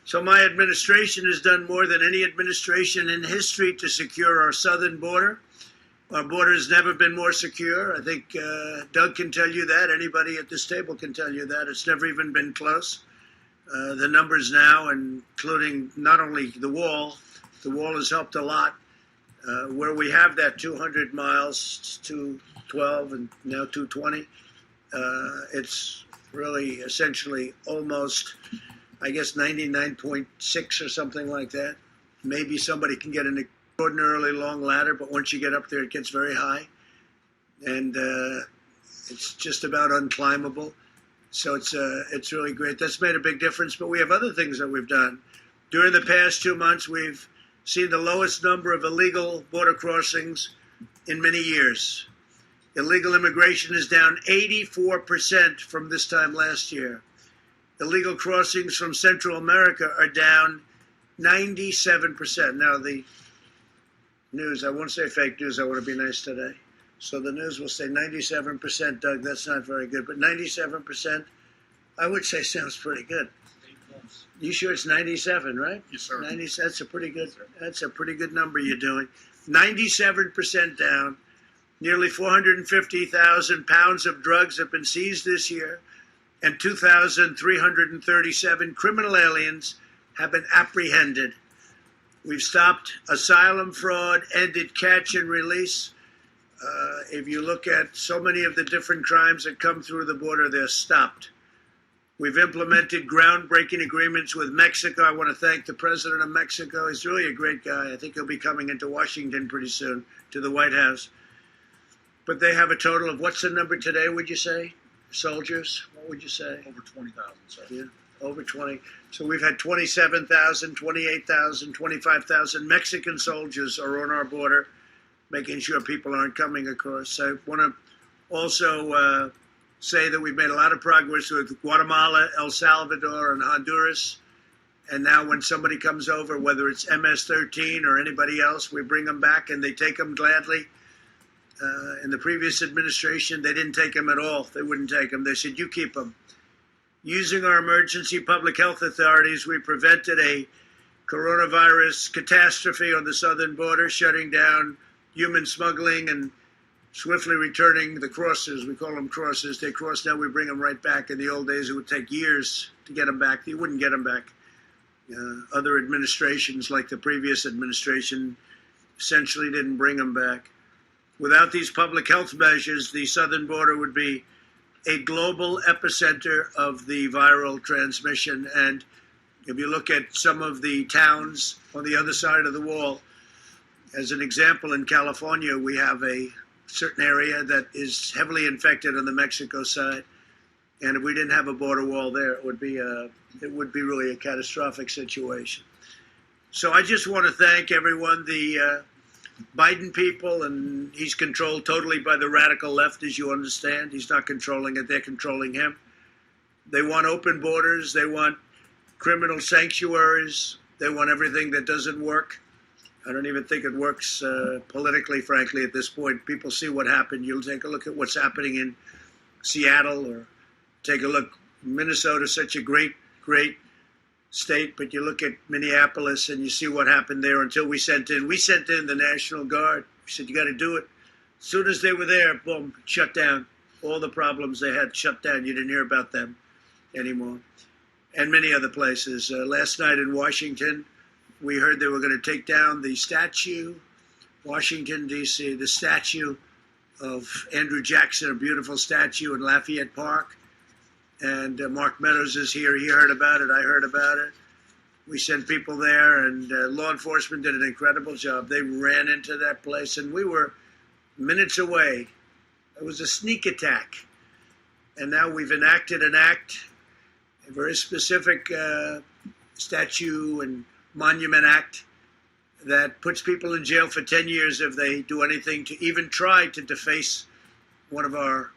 So my administration has done more than any administration in history to secure our southern border. Our border has never been more secure. I think Doug can tell you that. Anybody at this table can tell you that. It's never even been close. The numbers now, including not only the wall has helped a lot. Where we have that 200 miles, 212 and now 220, it's really essentially almost, I guess, 99.6 or something like that. Maybe somebody can get an extraordinarily long ladder, but once you get up there, it gets very high. And it's just about unclimbable. So it's really great. That's made a big difference. But we have other things that we've done. During the past 2 months, we've seen the lowest number of illegal border crossings in many years. Illegal immigration is down 84% from this time last year. Illegal crossings from Central America are down 97%. Now, the news, I won't say fake news, I want to be nice today. So the news will say 97%, Doug, that's not very good. But 97%, I would say sounds pretty good. You sure it's 97, right? Yes, sir. 90, that's a pretty good. That's a pretty good number you're doing. 97% down. Nearly 450,000 pounds of drugs have been seized this year, and 2,337 criminal aliens have been apprehended. We've stopped asylum fraud, ended catch and release. If you look at so many of the different crimes that come through the border, they're stopped. We've implemented groundbreaking agreements with Mexico. I want to thank the president of Mexico. He's really a great guy. I think he'll be coming into Washington pretty soon, to the White House. But they have a total of, what's the number today, would you say? Soldiers? What would you say? Over 20,000, sir. Yeah, over 20. So we've had 27,000, 28,000, 25,000 Mexican soldiers are on our border, making sure people aren't coming across. I want to also say that we've made a lot of progress with Guatemala, El Salvador, and Honduras. And now when somebody comes over, whether it's MS-13 or anybody else, we bring them back and they take them gladly. In the previous administration, they didn't take them at all. They wouldn't take them. They said, you keep them. Using our emergency public health authorities, we prevented a coronavirus catastrophe on the southern border, shutting down human smuggling and swiftly returning the crossers. We call them crossers. They cross now, we bring them right back. In the old days, it would take years to get them back. You wouldn't get them back. Other administrations, like the previous administration, essentially didn't bring them back. Without these public health measures, the southern border would be a global epicenter of the viral transmission. And if you look at some of the towns on the other side of the wall, as an example, in California, we have a certain area that is heavily infected on the Mexico side. And if we didn't have a border wall there, it would be really a catastrophic situation. So I just want to thank everyone, the Biden people, and he's controlled totally by the radical left, as you understand. He's not controlling it, they're controlling him. They want open borders, they want criminal sanctuaries, they want everything that doesn't work. I don't even think it works politically, frankly, at this point. People see what happened. You'll take a look at what's happening in Seattle, or take a look. Minnesota's such a great, great state, but you look at Minneapolis and you see what happened there until we sent in the National Guard. We said, you got to do it. As soon as they were there, boom, shut down. All the problems they had shut down. You didn't hear about them anymore. And many other places. Last night in Washington, we heard they were going to take down the statue, Washington, D.C., the statue of Andrew Jackson, a beautiful statue in Lafayette Park. And Mark Meadows is here. He heard about it. I heard about it. We sent people there, and law enforcement did an incredible job. They ran into that place, and we were minutes away. It was a sneak attack. And now we've enacted an act, a very specific statue and monument act that puts people in jail for 10 years if they do anything to even try to deface one of our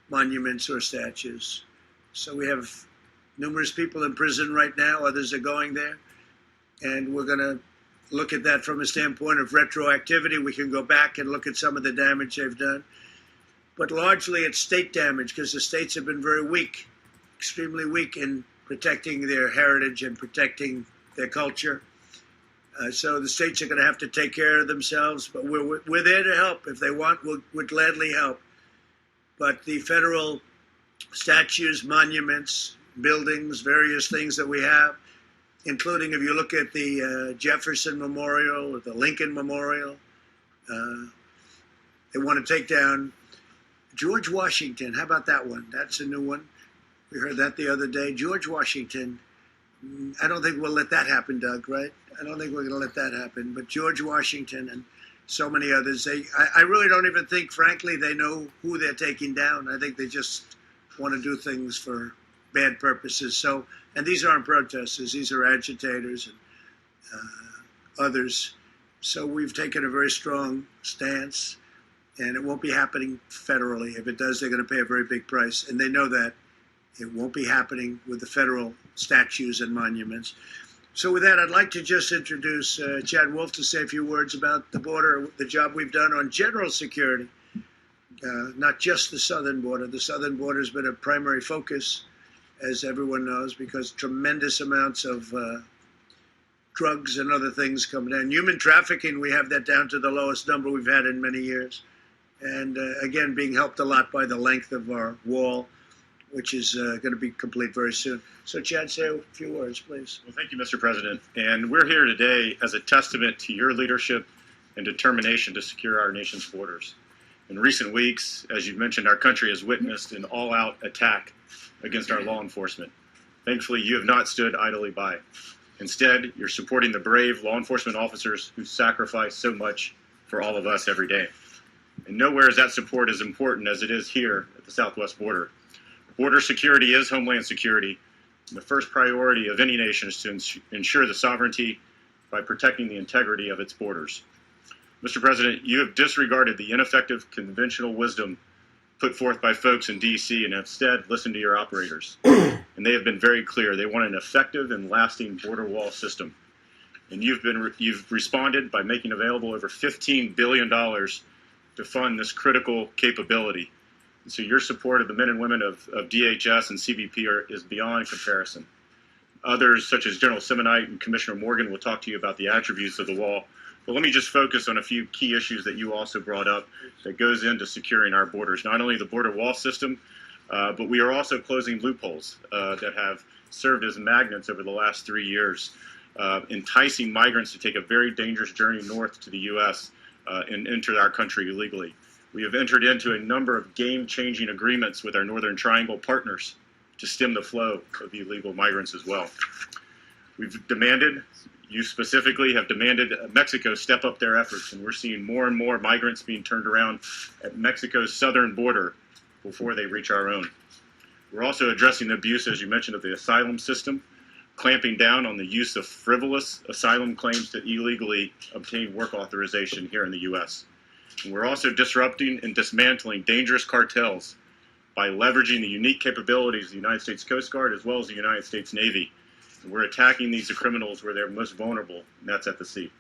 monuments or statues. So we have numerous people in prison right now. Others are going there. And we're going to look at that from a standpoint of retroactivity. We can go back and look at some of the damage they've done. But largely it's state damage, because the states have been very weak, extremely weak in protecting their heritage and protecting their culture. So the states are going to have to take care of themselves, but we're there to help. If they want, we'll gladly help. But the federal statues, monuments, buildings, various things that we have, including if you look at the Jefferson Memorial or the Lincoln Memorial, they want to take down George Washington. How about that one? That's a new one. We heard that the other day. George Washington. I don't think we'll let that happen, Doug, right? I don't think we're going to let that happen. But George Washington and so many others, I really don't even think, frankly, they know who they're taking down. I think they just want to do things for bad purposes. So, and these aren't protesters. These are agitators and others. So we've taken a very strong stance, and it won't be happening federally. If it does, they're going to pay a very big price, and they know that. It won't be happening with the federal statues and monuments. So with that, I'd like to just introduce Chad Wolf to say a few words about the border, the job we've done on general security, not just the southern border. The southern border has been a primary focus, as everyone knows, because tremendous amounts of drugs and other things come down. Human trafficking, we have that down to the lowest number we've had in many years. And again, being helped a lot by the length of our wall, which is going to be complete very soon. So, Chad, say a few words, please. Well, thank you, Mr. President. And we're here today as a testament to your leadership and determination to secure our nation's borders. In recent weeks, as you've mentioned, our country has witnessed an all-out attack against our law enforcement. Thankfully, you have not stood idly by. Instead, you're supporting the brave law enforcement officers who sacrifice so much for all of us every day. And nowhere is that support as important as it is here at the southwest border. Border security is homeland security. The first priority of any nation is to ensure the sovereignty by protecting the integrity of its borders. Mr. President, you have disregarded the ineffective conventional wisdom put forth by folks in D.C. and instead listened to your operators. And they have been very clear. They want an effective and lasting border wall system. And you've responded by making available over $15 billion to fund this critical capability. So your support of the men and women of DHS and CBP is beyond comparison. Others, such as General Simonite and Commissioner Morgan, will talk to you about the attributes of the wall. But let me just focus on a few key issues that you also brought up that goes into securing our borders. Not only the border wall system, but we are also closing loopholes that have served as magnets over the last 3 years, enticing migrants to take a very dangerous journey north to the U.S. And enter our country illegally. We have entered into a number of game-changing agreements with our Northern Triangle partners to stem the flow of illegal migrants as well. We've demanded, you specifically have demanded Mexico step up their efforts, and we're seeing more and more migrants being turned around at Mexico's southern border before they reach our own. We're also addressing the abuse, as you mentioned, of the asylum system, clamping down on the use of frivolous asylum claims to illegally obtain work authorization here in the U.S. And we're also disrupting and dismantling dangerous cartels by leveraging the unique capabilities of the United States Coast Guard as well as the United States Navy. And we're attacking these criminals where they're most vulnerable, and that's at the sea.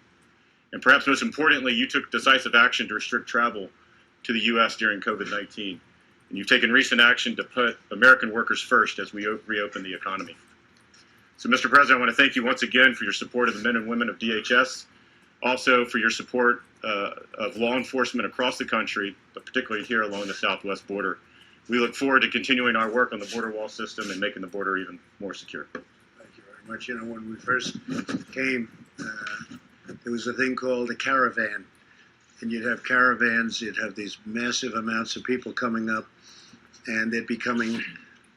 And perhaps most importantly, you took decisive action to restrict travel to the U.S. during COVID-19. And you've taken recent action to put American workers first as we reopen the economy. So, Mr. President, I want to thank you once again for your support of the men and women of DHS, also for your support of law enforcement across the country, but particularly here along the southwest border. We look forward to continuing our work on the border wall system and making the border even more secure. Thank you very much. You know, when we first came, there was a thing called a caravan. And you'd have caravans, you'd have these massive amounts of people coming up, and they'd be coming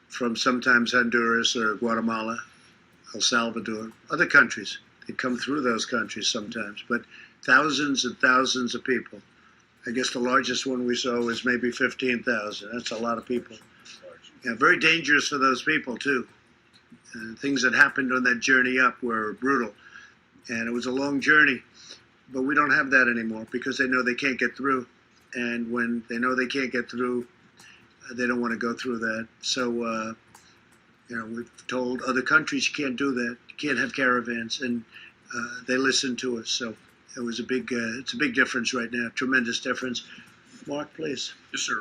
from sometimes Honduras or Guatemala, El Salvador, other countries. They'd come through those countries sometimes, but thousands and thousands of people. I guess the largest one we saw was maybe 15,000. That's a lot of people. Yeah, very dangerous for those people, too. Things that happened on that journey up were brutal, and it was a long journey. But we don't have that anymore because they know they can't get through. And when they know they can't get through, they don't want to go through that. So, you know, we've told other countries you can't do that. You can't have caravans. And they listen to us. So it was it's a big difference right now, tremendous difference. Mark, please. Yes, sir.